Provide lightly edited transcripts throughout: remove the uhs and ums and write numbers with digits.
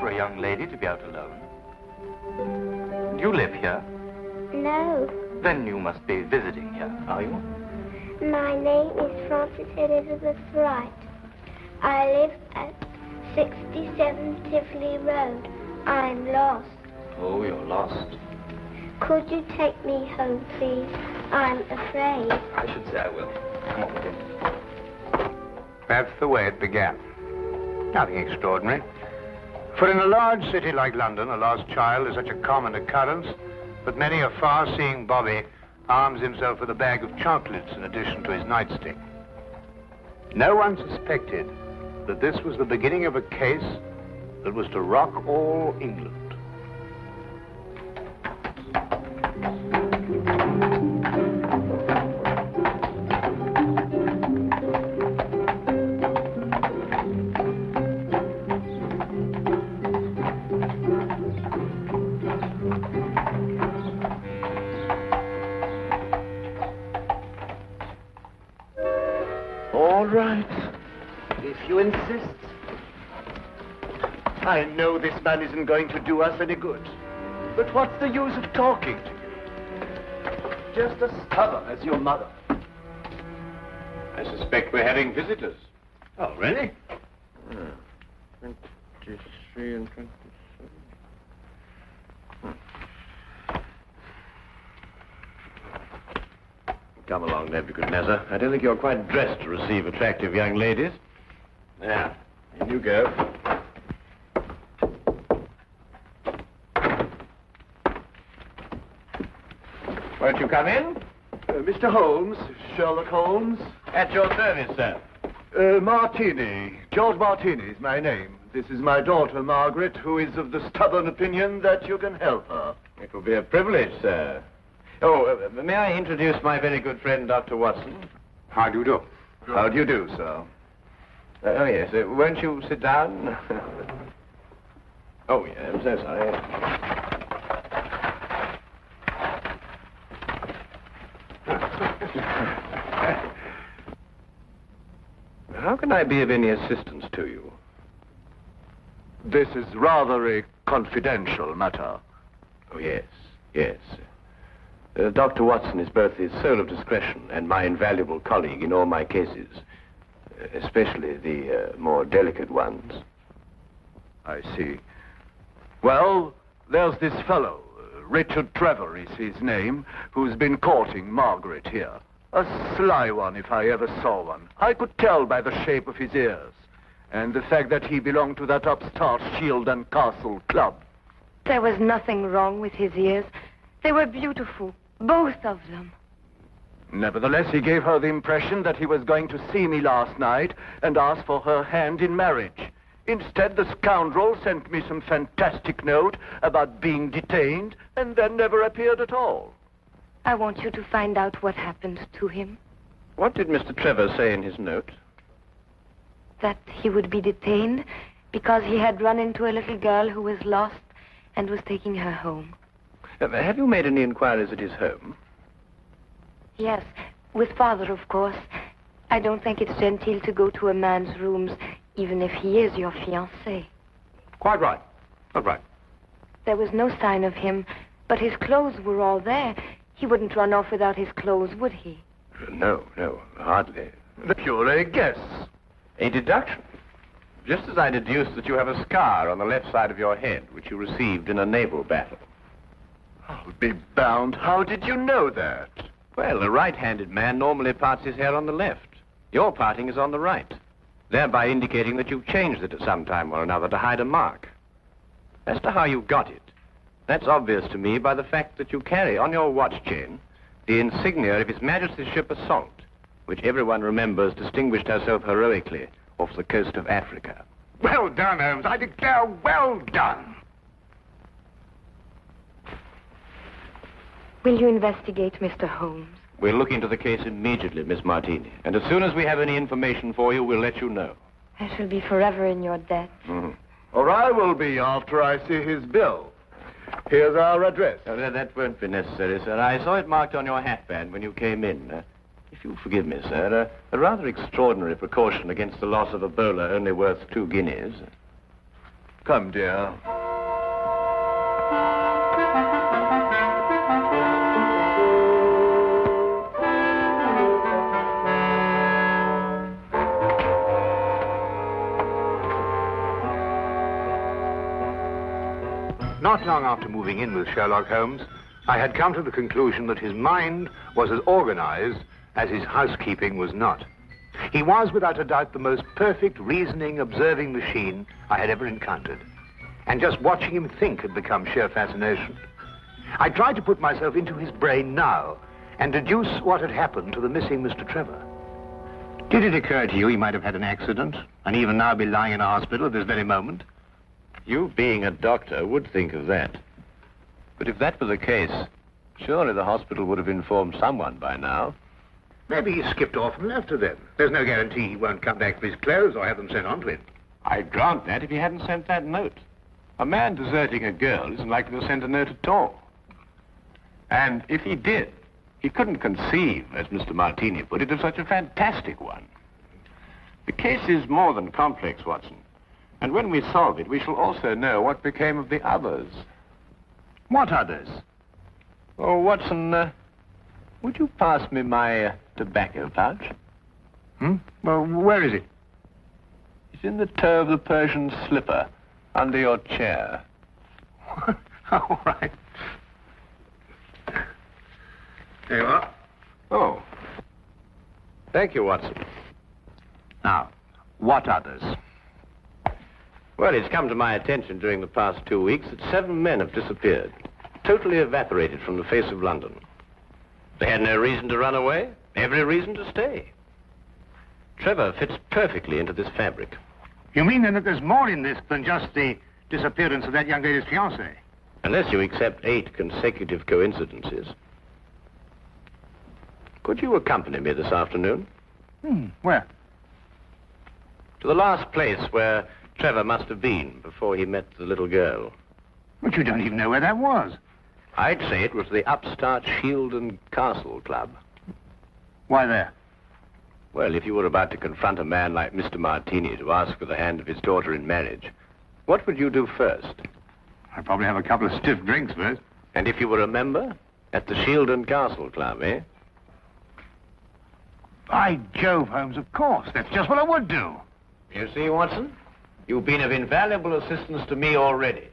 for a young lady to be out alone. Do you live here? No. Then you must be visiting here, are you? My name is Frances Elizabeth Wright. I live at 67 Tivoli Road. I'm lost. Oh, you're lost. Could you take me home, please? I'm afraid. I should say I will. Come on with you. That's the way it began. Nothing extraordinary. For in a large city like London, a lost child is such a common occurrence that many a far-seeing bobby arms himself with a bag of chocolates in addition to his nightstick. No one suspected that this was the beginning of a case that was to rock all England. All right, if you insist. I know this man isn't going to do us any good. But what's the use of talking to you? Just as stubborn as your mother. I suspect we're having visitors. Oh, really? 23 and 27. Come along, Nebuchadnezzar. I don't think you're quite dressed to receive attractive young ladies. Now, in you go. Won't you come in? Mr. Holmes, Sherlock Holmes. At your service, sir. Martini. George Martini is my name. This is my daughter, Margaret, who is of the stubborn opinion that you can help her. It will be a privilege, sir. Oh, may I introduce my very good friend, Dr. Watson? How do you do? How do you do, sir? Oh, yes. Won't you sit down? Oh, yeah, I'm so sorry. How can I be of any assistance to you? This is rather a confidential matter. Oh, yes, yes. Dr. Watson is both the soul of discretion and my invaluable colleague in all my cases, especially the more delicate ones. I see. Well, there's this fellow, Richard Trevor is his name, who's been courting Margaret here. A sly one, if I ever saw one. I could tell by the shape of his ears, and the fact that he belonged to that upstart Shield and Castle club. There was nothing wrong with his ears. They were beautiful, both of them. Nevertheless, he gave her the impression that he was going to see me last night and ask for her hand in marriage. Instead, the scoundrel sent me some fantastic note about being detained and then never appeared at all. I want you to find out what happened to him. What did Mr. Trevor say in his note? That he would be detained because he had run into a little girl who was lost and was taking her home. Have you made any inquiries at his home? Yes, with Father, of course. I don't think it's genteel to go to a man's rooms, even if he is your fiancé. Quite right. Quite right. There was no sign of him, but his clothes were all there. He wouldn't run off without his clothes, would he? No, hardly. Pure guess. A deduction. Just as I deduced that you have a scar on the left side of your head, which you received in a naval battle. I'll be bound. How did you know that? Well, a right-handed man normally parts his hair on the left. Your parting is on the right, thereby indicating that you've changed it at some time or another to hide a mark. As to how you got it, that's obvious to me by the fact that you carry on your watch chain the insignia of His Majesty's ship Assault, which everyone remembers distinguished herself heroically off the coast of Africa. Well done, Holmes. I declare, well done. Will you investigate, Mr. Holmes? We'll look into the case immediately, Miss Martini. And as soon as we have any information for you, we'll let you know. I shall be forever in your debt. Mm-hmm. Or I will be after I see his bill. Here's our address. That won't be necessary, sir. I saw it marked on your hatband when you came in. If you'll forgive me, sir, a rather extraordinary precaution against the loss of a bowler only worth 2 guineas. Come, dear. Not long after moving in with Sherlock Holmes, I had come to the conclusion that his mind was as organized as his housekeeping was not. He was, without a doubt, the most perfect reasoning, observing machine I had ever encountered. And just watching him think had become sheer fascination. I tried to put myself into his brain now and deduce what had happened to the missing Mr. Trevor. Did it occur to you he might have had an accident and even now be lying in a hospital at this very moment? You, being a doctor, would think of that. But if that were the case, surely the hospital would have informed someone by now. Maybe he skipped off and left her then. There's no guarantee he won't come back for his clothes or have them sent on to him. I'd grant that if he hadn't sent that note. A man deserting a girl isn't likely to send a note at all. And if he did, he couldn't conceive, as Mr. Martini put it, of such a fantastic one. The case is more than complex, Watson. And when we solve it, we shall also know what became of the others. What others? Oh, Watson, would you pass me my tobacco pouch? Well, where is it? It's in the toe of the Persian slipper, under your chair. All right. There you are. Oh. Thank you, Watson. Now, what others? Well, it's come to my attention during the past 2 weeks that 7 men have disappeared, totally evaporated from the face of London. They had no reason to run away, every reason to stay. Trevor fits perfectly into this fabric. You mean then that there's more in this than just the disappearance of that young lady's fiancé? Unless you accept 8 consecutive coincidences. Could you accompany me this afternoon? Where? To the last place where Trevor must have been before he met the little girl. But you don't even know where that was. I'd say it was the upstart Shield and Castle Club. Why there? Well, if you were about to confront a man like Mr. Martini to ask for the hand of his daughter in marriage, what would you do first? I'd probably have a couple of stiff drinks first. And if you were a member? At the Shield and Castle Club, eh? By Jove, Holmes, of course. That's just what I would do. You see, Watson? You've been of invaluable assistance to me already.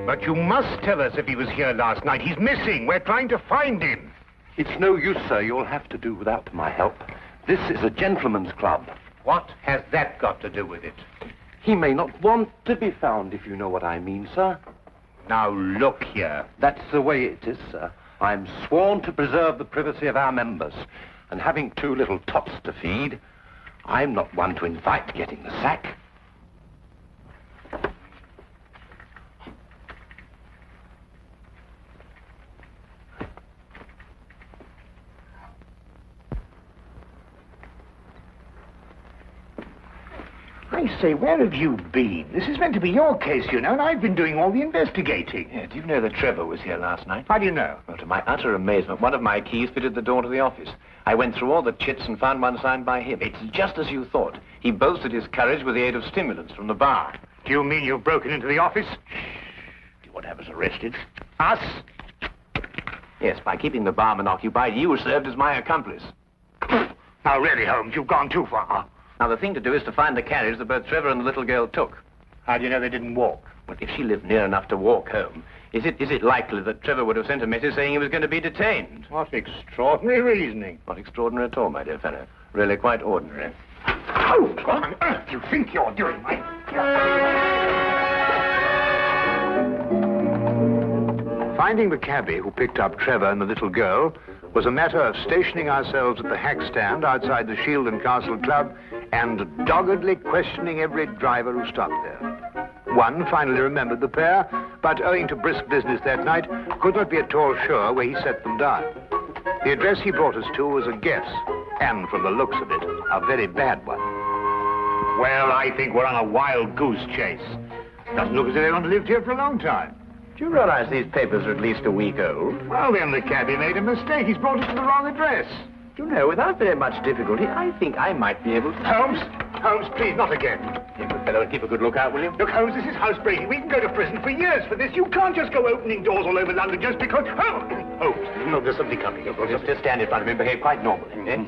But you must tell us if he was here last night. He's missing. We're trying to find him. It's no use, sir. You'll have to do without my help. This is a gentleman's club. What has that got to do with it? He may not want to be found, if you know what I mean, sir. Now, look here. That's the way it is, sir. I'm sworn to preserve the privacy of our members. And having 2 little tots to feed, I'm not one to invite getting the sack. I say, where have you been? This is meant to be your case, you know, and I've been doing all the investigating. Yeah, do you know that Trevor was here last night? How do you know? Well, to my utter amazement, one of my keys fitted the door to the office. I went through all the chits and found one signed by him. It's just as you thought. He boasted his courage with the aid of stimulants from the bar. Do you mean you've broken into the office? Do you want to have us arrested? Us? Yes, by keeping the barman occupied, you served as my accomplice. Now, really, Holmes, you've gone too far. Now, the thing to do is to find the carriage that both Trevor and the little girl took. How do you know they didn't walk? Well, if she lived near enough to walk home, is it likely that Trevor would have sent a message saying he was going to be detained? What extraordinary reasoning. Not extraordinary at all, my dear fellow. Really quite ordinary. Oh, what on earth do you think you're doing, mate? Finding the cabbie who picked up Trevor and the little girl was a matter of stationing ourselves at the hack stand outside the Shield and Castle Club and doggedly questioning every driver who stopped there. One finally remembered the pair, but owing to brisk business that night, could not be at all sure where he set them down. The address he brought us to was a guess, and from the looks of it, a very bad one. Well, I think we're on a wild goose chase. Doesn't look as if they've lived here for a long time. Do you realize these papers are at least a week old? Well, then the cabbie made a mistake. He's brought us to the wrong address. Do you know, without very much difficulty, I think I might be able to... Holmes, please, not again. You good fellow, keep a good lookout, will you? Look, Holmes, this is housebreaking. We can go to prison for years for this. You can't just go opening doors all over London just because... Holmes, no, there's somebody coming. Just stand in front of him and behave quite normally, eh?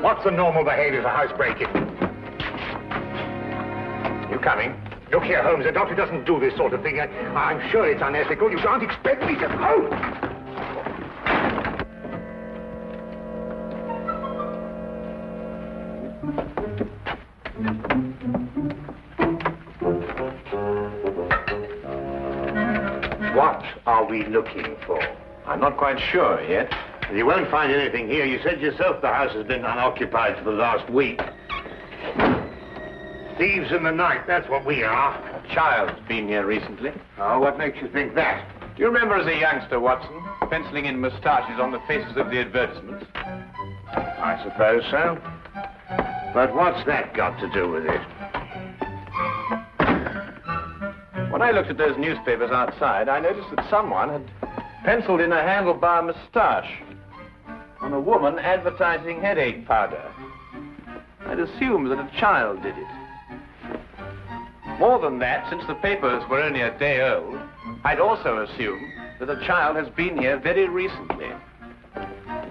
What's the normal behavior for housebreaking? You coming? Look here, Holmes, the doctor doesn't do this sort of thing. I'm sure it's unethical. You can't expect me to... Oh! What are we looking for? I'm not quite sure yet. You won't find anything here. You said yourself the house has been unoccupied for the last week. Thieves in the night, that's what we are. A child's been here recently. Oh, what makes you think that? Do you remember as a youngster, Watson, penciling in moustaches on the faces of the advertisements? I suppose so. But what's that got to do with it? When I looked at those newspapers outside, I noticed that someone had penciled in a handlebar moustache on a woman advertising headache powder. I'd assumed that a child did it. More than that, since the papers were only a day old, I'd also assumed that a child has been here very recently.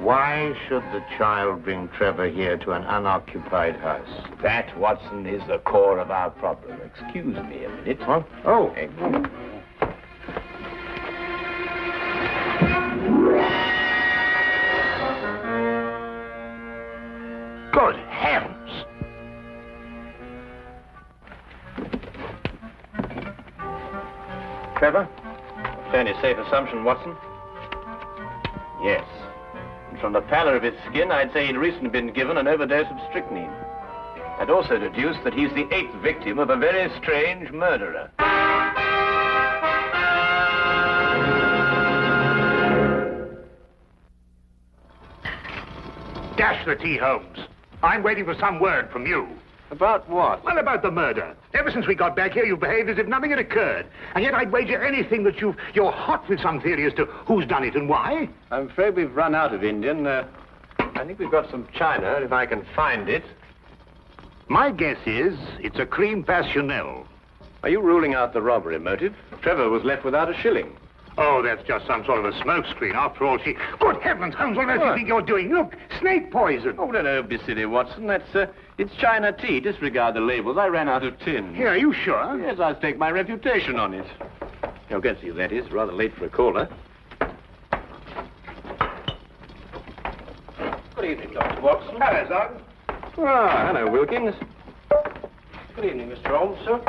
Why should the child bring Trevor here to an unoccupied house? That, Watson, is the core of our problem. Excuse me a minute. Huh? Oh. Good heavens! Trevor? A fairly safe assumption, Watson. Yes. And from the pallor of his skin, I'd say he'd recently been given an overdose of strychnine. I'd also deduce that he's the 8th victim of a very strange murderer. Dash the tea, Holmes. I'm waiting for some word from you. About what? Well, about the murder. Ever since we got back here, you've behaved as if nothing had occurred. And yet I'd wager anything that you're hot with some theory as to who's done it and why. I'm afraid we've run out of Indian. I think we've got some china, if I can find it. My guess is it's a cream passionel. Are you ruling out the robbery motive? Trevor was left without a shilling. Oh, that's just some sort of a smokescreen. After all, she... Good heavens, Holmes, what else do you think you're doing? Look, snake poison. Oh, no, don't be silly, Watson. It's China tea. Disregard the labels. I ran out of tin. Here, are you sure? Yes, I'll stake my reputation on it. You'll get you, that is. Rather late for a caller. Good evening, Dr. Watson. Hello, Sergeant. Ah, hello, Wilkins. Good evening, Mr. Holmes, sir.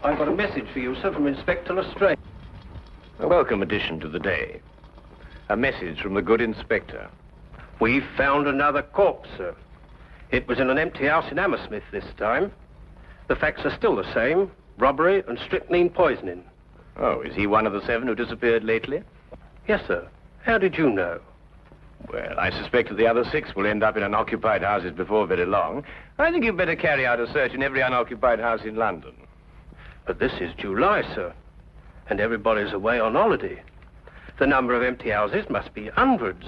I've got a message for you, sir, from Inspector Lestrade. A welcome addition to the day. A message from the good inspector. We've found another corpse, sir. It was in an empty house in Hammersmith this time. The facts are still the same. Robbery and strychnine poisoning. Oh, is he one of the 7 who disappeared lately? Yes, sir. How did you know? Well, I suspect that the other 6 will end up in unoccupied houses before very long. I think you'd better carry out a search in every unoccupied house in London. But this is July, sir. And everybody's away on holiday. The number of empty houses must be hundreds.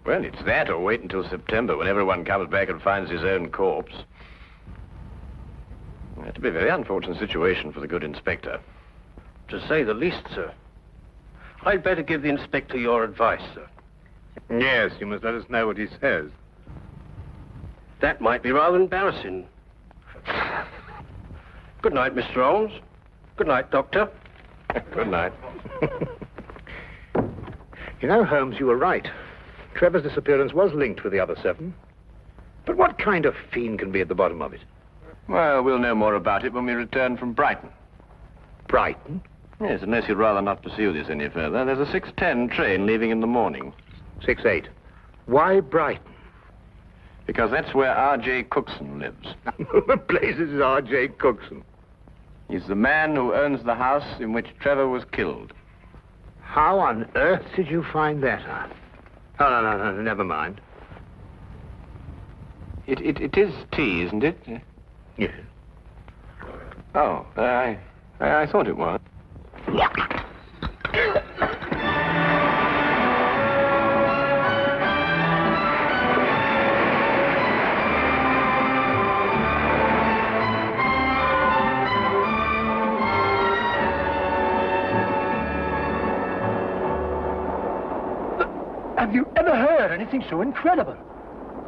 Well, it's that or wait until September when everyone comes back and finds his own corpse. That'd be a very unfortunate situation for the good inspector. To say the least, sir. I'd better give the inspector your advice, sir. Yes, you must let us know what he says. That might be rather embarrassing. Good night, Mr. Holmes. Good night, Doctor. Good night. You know, Holmes, you were right. Trevor's disappearance was linked with the other 7. But what kind of fiend can be at the bottom of it? Well, we'll know more about it when we return from Brighton. Brighton? Yes, unless you'd rather not pursue this any further. There's a 6:10 train leaving in the morning. 6:08. Why Brighton? Because that's where R.J. Cookson lives. The place is R.J. Cookson. He's the man who owns the house in which Trevor was killed. How on earth did you find that out? Oh, no, never mind. It is tea, isn't it? Yes. Oh, I thought it was. Have you ever heard anything so incredible?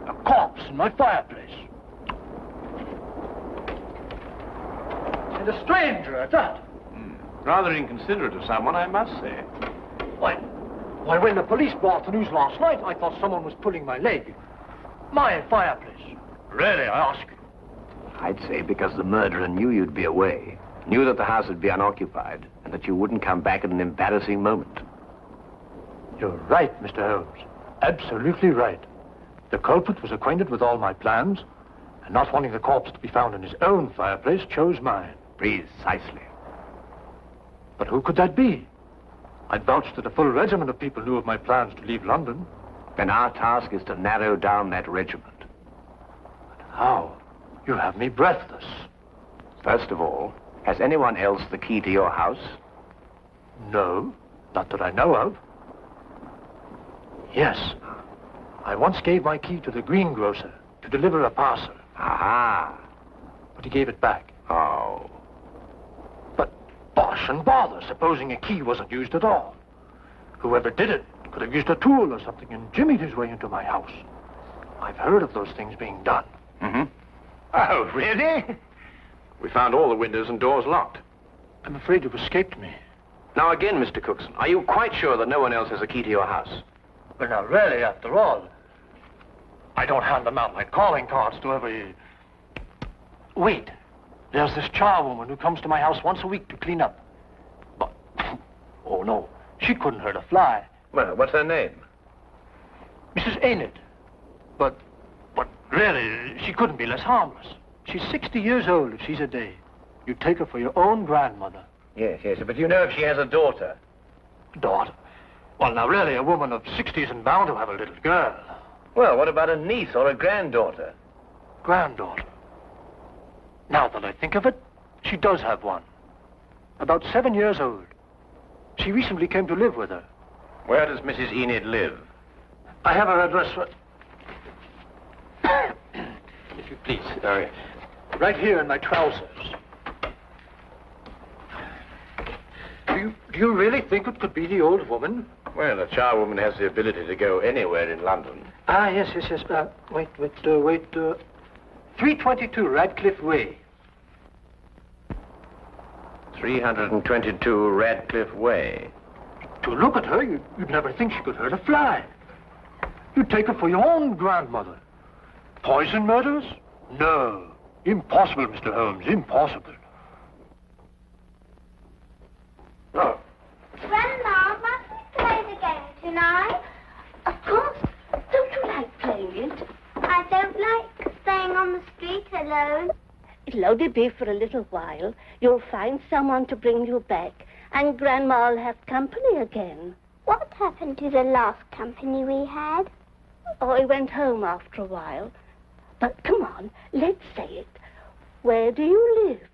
A corpse in my fireplace. And a stranger at that. Rather inconsiderate of someone, I must say. Why, when the police brought the news last night, I thought someone was pulling my leg. My fireplace. Really, I ask you. I'd say because the murderer knew you'd be away, knew that the house would be unoccupied, and that you wouldn't come back at an embarrassing moment. You're right, Mr. Holmes. Absolutely right. The culprit was acquainted with all my plans, and not wanting the corpse to be found in his own fireplace, chose mine. Precisely. But who could that be? I'd vouched that a full regiment of people knew of my plans to leave London. Then our task is to narrow down that regiment. But how? You have me breathless. First of all, has anyone else the key to your house? No, not that I know of. Yes. I once gave my key to the greengrocer to deliver a parcel. Aha. But he gave it back. Oh. But bosh and bother, supposing a key wasn't used at all. Whoever did it could have used a tool or something and jimmied his way into my house. I've heard of those things being done. Mm-hmm. Oh, really? We found all the windows and doors locked. I'm afraid you've escaped me. Now again, Mr. Cookson, are you quite sure that no one else has a key to your house? But now really, after all, I don't hand them out like calling cards to every... Wait. There's this charwoman who comes to my house once a week to clean up. But, oh no, she couldn't hurt a fly. Well, what's her name? Mrs. Enid. But really, she couldn't be less harmless. She's 60 years old if she's a day. You take her for your own grandmother. Yes, but you know if she has a daughter? Daughter? Well, now really, a woman of 60 isn't bound to have a little girl. Well, what about a niece or a granddaughter? Granddaughter. Now that I think of it, she does have one. About 7 years old. She recently came to live with her. Where does Mrs. Enid live? I have her address for... If you please, right here in my trousers. Do you really think it could be the old woman? Well, a charwoman has the ability to go anywhere in London. Ah, yes. Wait. 322 Radcliffe Way. 322 Radcliffe Way. To look at her, you'd never think she could hurt a fly. You'd take her for your own grandmother. Poison murders? No. Impossible, Mr. Holmes, impossible. Oh. Grandma, must we play the game tonight? Of course. Don't you like playing it? I don't like staying on the street alone. It'll only be for a little while. You'll find someone to bring you back, and Grandma'll have company again. What happened to the last company we had? Oh, he went home after a while. But come on, let's say it. Where do you live?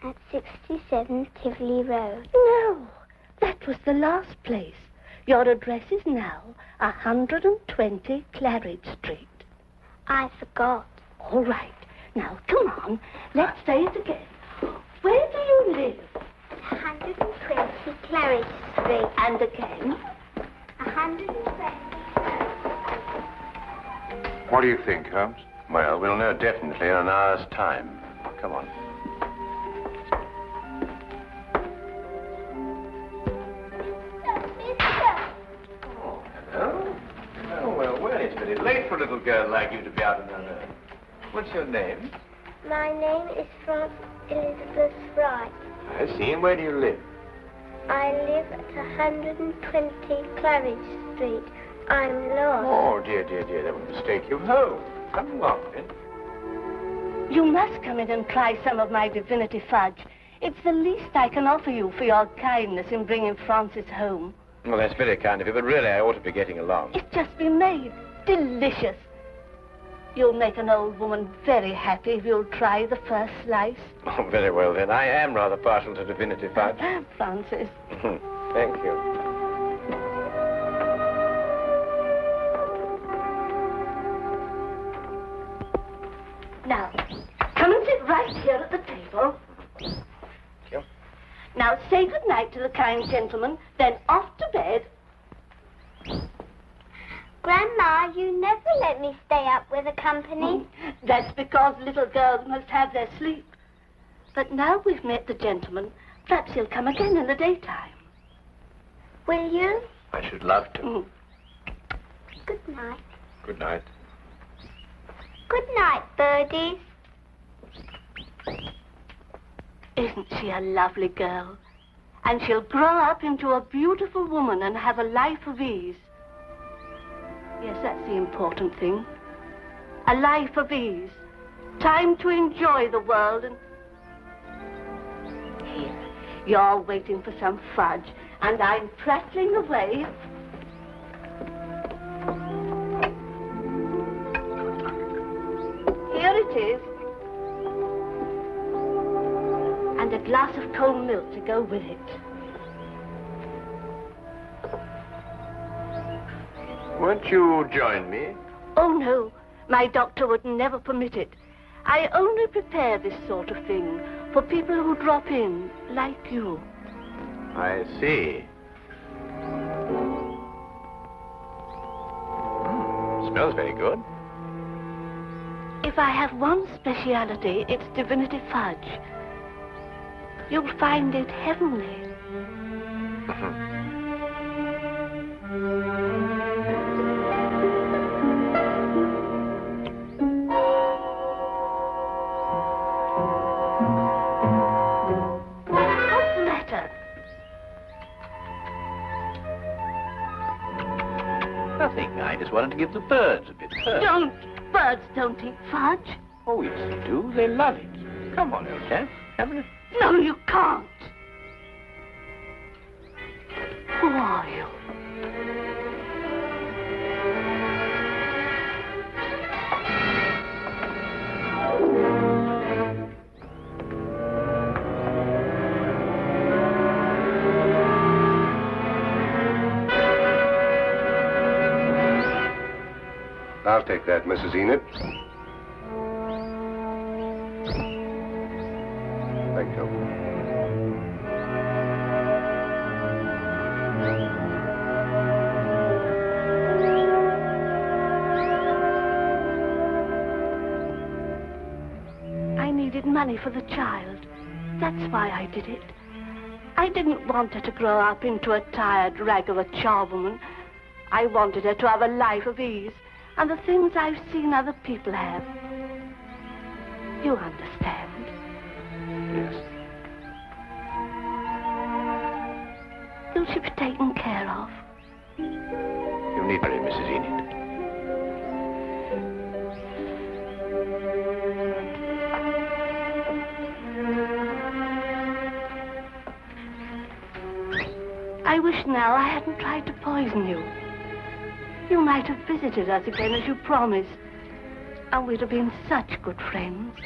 At 67 Tivoli Road. No, that was the last place. Your address is now 120 Claridge Street. I forgot. All right. Now, come on. Let's say it again. Where do you live? 120 Claridge Street. And again? 120. What do you think, Holmes? Well, we'll know definitely in an hour's time. Come on. Oh, hello. Oh, well, it's pretty late for a little girl like you to be out on her own. What's your name? My name is Frances Elizabeth Wright. I see. And where do you live? I live at 120 Claridge Street. I'm lost. Oh, dear. That would mistake you home. Come along, then. You must come in and try some of my divinity fudge. It's the least I can offer you for your kindness in bringing Francis home. Well, that's very kind of you, but really I ought to be getting along. It's just been made. Delicious. You'll make an old woman very happy if you'll try the first slice. Oh, very well, then. I am rather partial to divinity fudge. Francis. Thank you. Now, come and sit right here at the table. Thank you. Now, say good night to the kind gentleman, then off to bed. Grandma, you never let me stay up with the company. That's because little girls must have their sleep. But now we've met the gentleman, perhaps he'll come again in the daytime. Will you? I should love to. Good night. Good night. Good night, birdies. Isn't she a lovely girl? And she'll grow up into a beautiful woman and have a life of ease. Yes, that's the important thing. A life of ease. Time to enjoy the world and... Here, you're waiting for some fudge, and I'm prattling away. Here it is. And a glass of cold milk to go with it. Won't you join me? Oh, no. My doctor would never permit it. I only prepare this sort of thing for people who drop in, like you. I see. Smells very good. If I have one speciality, it's divinity fudge. You'll find it heavenly. What's the matter? Nothing. I just wanted to give the birds a bit first. Birds don't eat fudge. Oh, yes, they do. They love it. Come on, old chap. Have a... No, you can't. Who are you? I'll take that, Mrs. Enid. Thank you. I needed money for the child. That's why I did it. I didn't want her to grow up into a tired rag of a charwoman. I wanted her to have a life of ease and the things I've seen other people have. You understand? Yes. Will she be taken care of? You need worry, Mrs. Enid. I wish now I hadn't tried to poison you. You might have visited us again as you promised, and we'd have been such good friends.